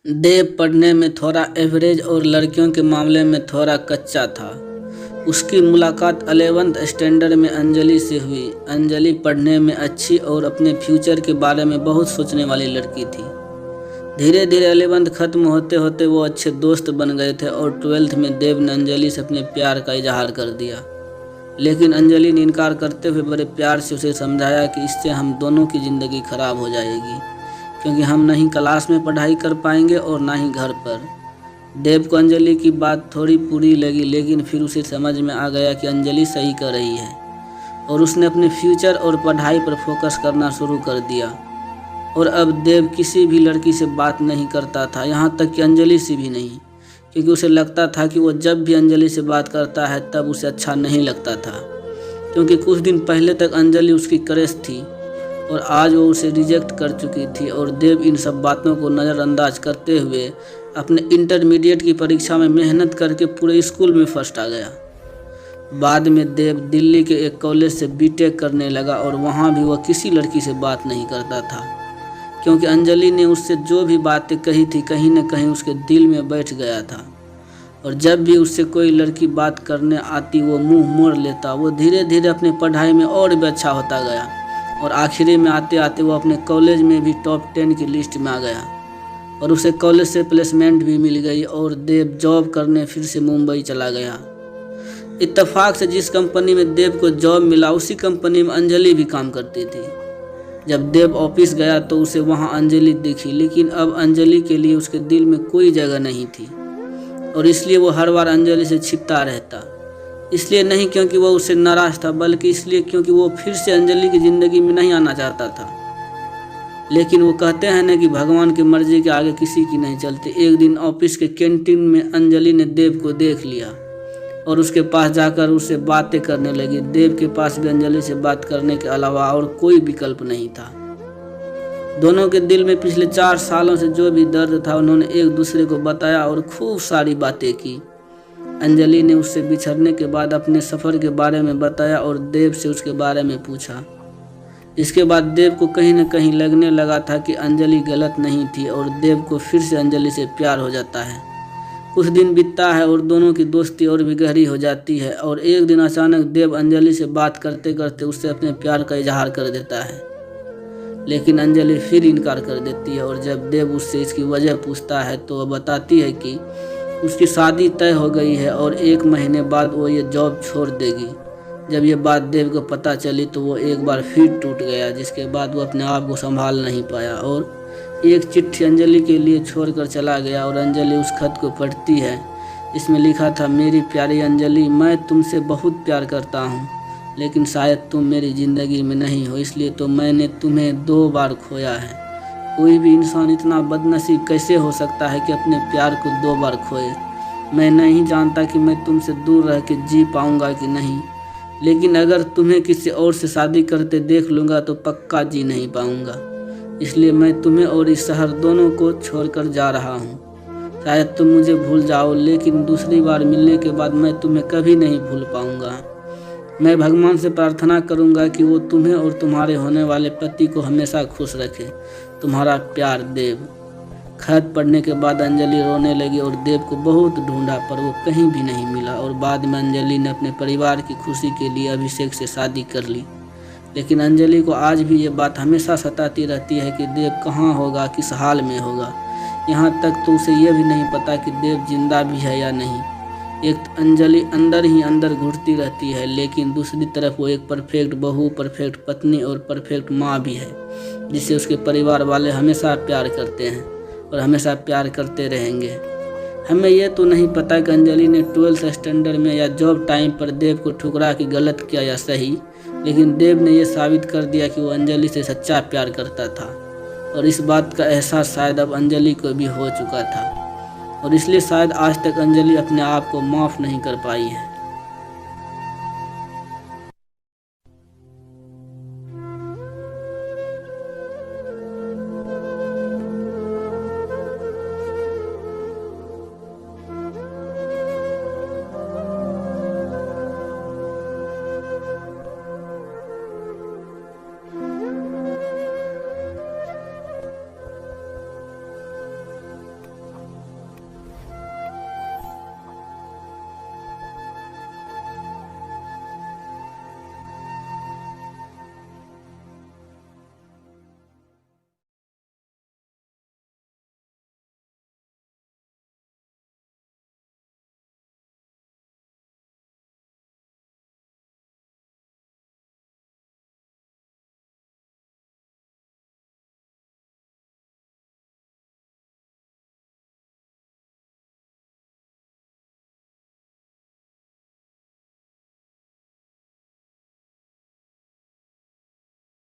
देव पढ़ने में थोड़ा एवरेज और लड़कियों के मामले में थोड़ा कच्चा था। उसकी मुलाकात 11th स्टैंडर्ड में अंजलि से हुई। अंजलि पढ़ने में अच्छी और अपने फ्यूचर के बारे में बहुत सोचने वाली लड़की थी। धीरे धीरे 11th खत्म होते होते वो अच्छे दोस्त बन गए थे और 12th में देव ने अंजलि से अपने प्यार का इजहार कर दिया। लेकिन अंजलि ने इनकार करते हुए बड़े प्यार से उसे समझाया कि इससे हम दोनों की ज़िंदगी खराब हो जाएगी, क्योंकि हम नहीं क्लास में पढ़ाई कर पाएंगे और ना ही घर पर। देव को अंजलि की बात थोड़ी बुरी लगी, लेकिन फिर उसे समझ में आ गया कि अंजलि सही कर रही है और उसने अपने फ्यूचर और पढ़ाई पर फोकस करना शुरू कर दिया। और अब देव किसी भी लड़की से बात नहीं करता था, यहाँ तक कि अंजलि से भी नहीं, क्योंकि उसे लगता था कि वो जब भी अंजलि से बात करता है तब उसे अच्छा नहीं लगता था, क्योंकि कुछ दिन पहले तक अंजलि उसकी क्रश थी और आज वो उसे रिजेक्ट कर चुकी थी। और देव इन सब बातों को नज़रअंदाज करते हुए अपने इंटरमीडिएट की परीक्षा में मेहनत करके पूरे स्कूल में फर्स्ट आ गया। बाद में देव दिल्ली के एक कॉलेज से बीटेक करने लगा और वहाँ भी वह किसी लड़की से बात नहीं करता था, क्योंकि अंजलि ने उससे जो भी बातें कही थी कहीं न कहीं उसके दिल में बैठ गया था। और जब भी उससे कोई लड़की बात करने आती वो मुंह मोड़ लेता। वो धीरे धीरे अपनी पढ़ाई में और भी अच्छा होता गया और आखिरी में आते आते वो अपने कॉलेज में भी टॉप 10 की लिस्ट में आ गया और उसे कॉलेज से प्लेसमेंट भी मिल गई और देव जॉब करने फिर से मुंबई चला गया। इत्तेफाक से जिस कंपनी में देव को जॉब मिला उसी कंपनी में अंजलि भी काम करती थी। जब देव ऑफिस गया तो उसे वहां अंजलि दिखी, लेकिन अब अंजलि के लिए उसके दिल में कोई जगह नहीं थी और इसलिए वो हर बार अंजलि से छिपता रहता। इसलिए नहीं क्योंकि वो उससे नाराज था, बल्कि इसलिए क्योंकि वो फिर से अंजलि की ज़िंदगी में नहीं आना चाहता था। लेकिन वो कहते हैं ना कि भगवान की मर्जी के आगे किसी की नहीं चलती। एक दिन ऑफिस के कैंटीन में अंजलि ने देव को देख लिया और उसके पास जाकर उससे बातें करने लगी। देव के पास भी अंजलि से बात करने के अलावा और कोई विकल्प नहीं था। दोनों के दिल में पिछले 4 सालों से जो भी दर्द था उन्होंने एक दूसरे को बताया और खूब सारी बातें की। अंजलि ने उससे बिछड़ने के बाद अपने सफ़र के बारे में बताया और देव से उसके बारे में पूछा। इसके बाद देव को कहीं न कहीं लगने लगा था कि अंजलि गलत नहीं थी और देव को फिर से अंजलि से प्यार हो जाता है। कुछ दिन बीतता है और दोनों की दोस्ती और भी गहरी हो जाती है और एक दिन अचानक देव अंजलि से बात करते करते उससे अपने प्यार का इजहार कर देता है, लेकिन अंजलि फिर इनकार कर देती है। और जब देव उससे इसकी वजह पूछता है तो वह बताती है कि उसकी शादी तय हो गई है और 1 महीने बाद वो ये जॉब छोड़ देगी। जब ये बात देव को पता चली तो वो एक बार फिर टूट गया, जिसके बाद वो अपने आप को संभाल नहीं पाया और एक चिट्ठी अंजलि के लिए छोड़कर चला गया। और अंजलि उस खत को पढ़ती है। इसमें लिखा था, मेरी प्यारी अंजलि, मैं तुमसे बहुत प्यार करता हूँ, लेकिन शायद तुम मेरी ज़िंदगी में नहीं हो, इसलिए तो मैंने तुम्हें 2 बार खोया है। कोई भी इंसान इतना बदनसीब कैसे हो सकता है कि अपने प्यार को 2 बार खोए। मैं नहीं जानता कि मैं तुमसे दूर रह के जी पाऊँगा कि नहीं, लेकिन अगर तुम्हें किसी और से शादी करते देख लूँगा तो पक्का जी नहीं पाऊँगा। इसलिए मैं तुम्हें और इस शहर दोनों को छोड़कर जा रहा हूँ। शायद तुम मुझे भूल जाओ, लेकिन दूसरी बार मिलने के बाद मैं तुम्हें कभी नहीं भूल पाऊँगा। मैं भगवान से प्रार्थना करूँगा कि वो तुम्हें और तुम्हारे होने वाले पति को हमेशा खुश रखे। तुम्हारा प्यार, देव। खत पढ़ने के बाद अंजलि रोने लगी और देव को बहुत ढूंढा पर वो कहीं भी नहीं मिला। और बाद में अंजलि ने अपने परिवार की खुशी के लिए अभिषेक से शादी कर ली। लेकिन अंजलि को आज भी ये बात हमेशा सताती रहती है कि देव कहाँ होगा, किस हाल में होगा। यहाँ तक तो उसे यह भी नहीं पता कि देव जिंदा भी है या नहीं। एक अंजलि अंदर ही अंदर घुटती रहती है, लेकिन दूसरी तरफ वो एक परफेक्ट बहू, परफेक्ट पत्नी और परफेक्ट माँ भी है, जिसे उसके परिवार वाले हमेशा प्यार करते हैं और हमेशा प्यार करते रहेंगे। हमें यह तो नहीं पता कि अंजलि ने 12th स्टैंडर्ड में या जॉब टाइम पर देव को ठुकरा के गलत किया या सही, लेकिन देव ने यह साबित कर दिया कि वो अंजलि से सच्चा प्यार करता था और इस बात का एहसास शायद अब अंजलि को भी हो चुका था और इसलिए शायद आज तक अंजलि अपने आप को माफ़ नहीं कर पाई है।